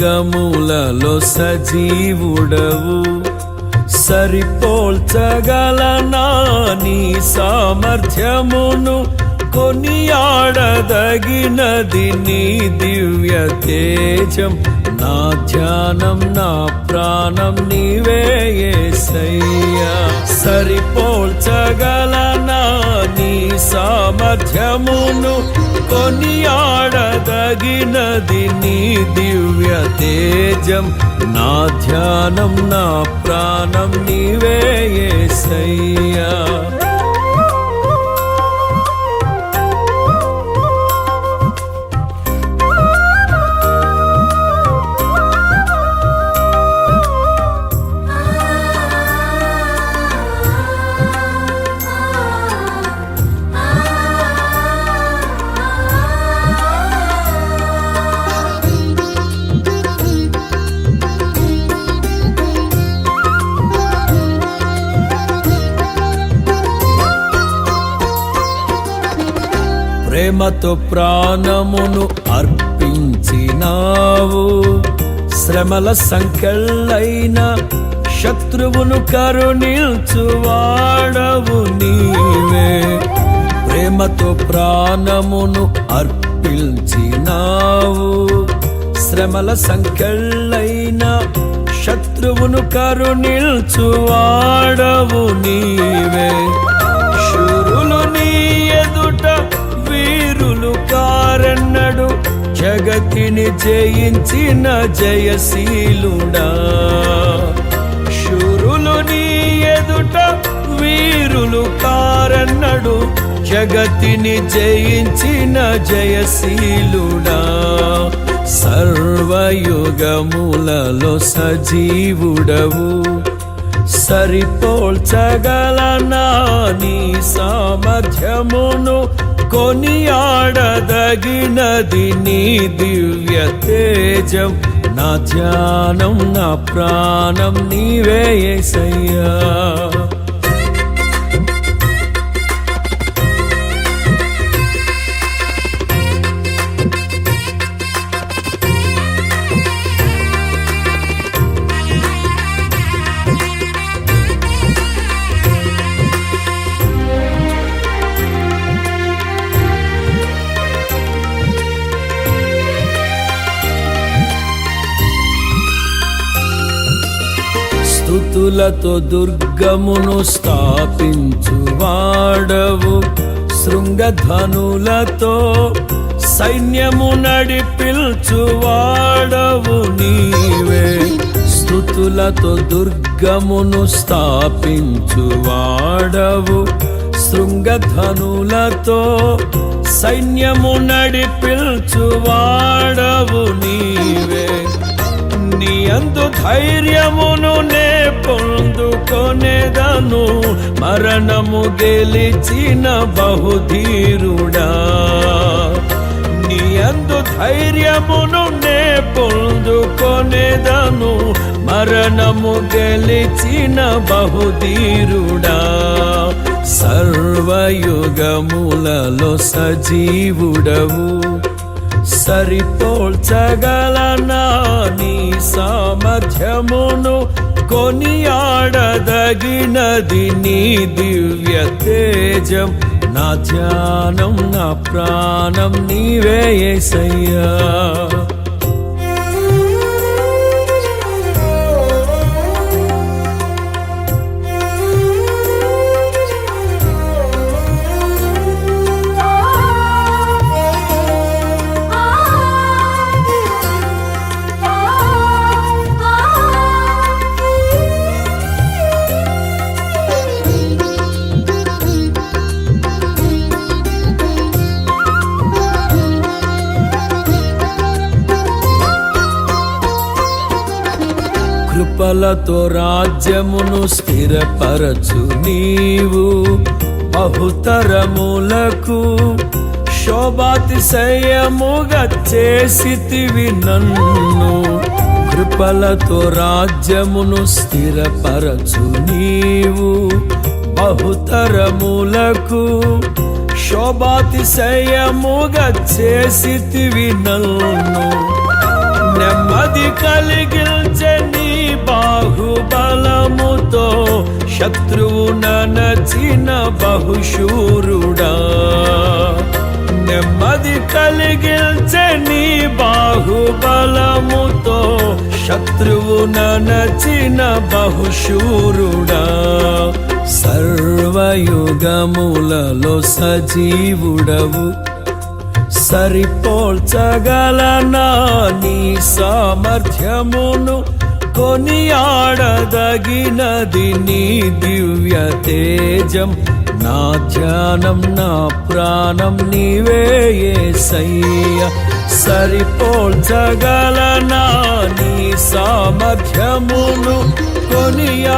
యుగములలో సజీవుడవు, సరిపోల్చగలనా నీ సామర్థ్యమును, కొనియాడదగినది నీ దివ్య తేజం. నా ధ్యానం నా ప్రాణం నీవే యేసయ్యా. సరిపోల్చగలనా నీ సామర్థ్యమును, కొనియాడదగినది నీ దివ్య తేజం. నా ధ్యానం నా ప్రాణం నీవే యేసయ్యా. ప్రేమతో ప్రాణమును అర్పించినావు, శ్రమల సంకెళ్ళైన శత్రువును కరుణించువాడవు నీవే. ప్రేమతో ప్రాణమును అర్పించినావు, శ్రమల సంకెళ్ళైన శత్రువును కరుణించువాడవు నీవే. శూరులు నీ ఎదుట వీరులు కారన్నడు, జగతిని జయించిన జయశీలుడా. శూరులు నీ ఎదుట వీరులు కారన్నడు, జగతిని జయించిన జయశీలుడా. సర్వయుగములలో సజీవుడవు, సరిపోల్చగలనా నీ సామర్థ్యమును, కొనియాడదగినది నీ దివ్య తేజం. నా ధ్యానం నా ప్రాణం నీవే యేసయ్యా. స్తుతులతో దుర్గమును స్థాపించువాడవు, శృంగధ్వనులతో సైన్యము నడిపించువాడవు నీవే. స్తుతులతో దుర్గమును స్థాపించువాడవు, శృంగధ్వనులతో సైన్యము నడిపించువాడవు నీవే. నీ యందు ధైర్యమును నే పొందుకొనేదను, మరణము గెలిచిన బహుధీరుడా. నీ యందు ధైర్యమును నే పొందుకొనేదను, మరణము గెలిచిన బహుధీరుడా. సర్వయుగములలో సజీవుడవు, సరిపోల్చగలనా నీ సామర్థ్యమును, కొనియాడదగినది నీ దివ్య తేజం. నా ధ్యానం నా ప్రాణం నీవే యేసయ్యా. కృపలతో రాజ్యమును స్థిరపరచు నీవు, బహుతరములకు శోభాతిశయముగా చేసితివి నన్ను. కృపలతో రాజ్యమును స్థిరపరచు నీవు, బహుతరములకు శోభాతిశయముగా చేసితివి నన్ను. నెమ్మ నెమ్మది కలిగించే నీ బాహుబలముతో శత్రువు నచిన బహుశూరుడా. నెమ్మది కలిగించే నీ బాహుబలముతో శత్రువు నచిన బహుశూరుడా. సర్వయుగములలో సజీవుడవు, సరిపోల్చగలనా నీ సామర్థ్యమును, కొనియాడదగినది నీ దివ్య తేజం. నా ధ్యానం నా ప్రాణం నీవే యేసయ్యా. సరిపోల్చగలనా నీ సామర్థ్యమును, కొనియాడదగినది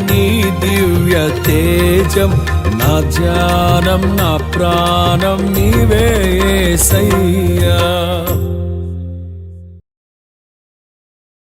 నీ దివ్య తేజం. నా ధ్యానం నా ప్రాణం నీవే యేసయ్యా.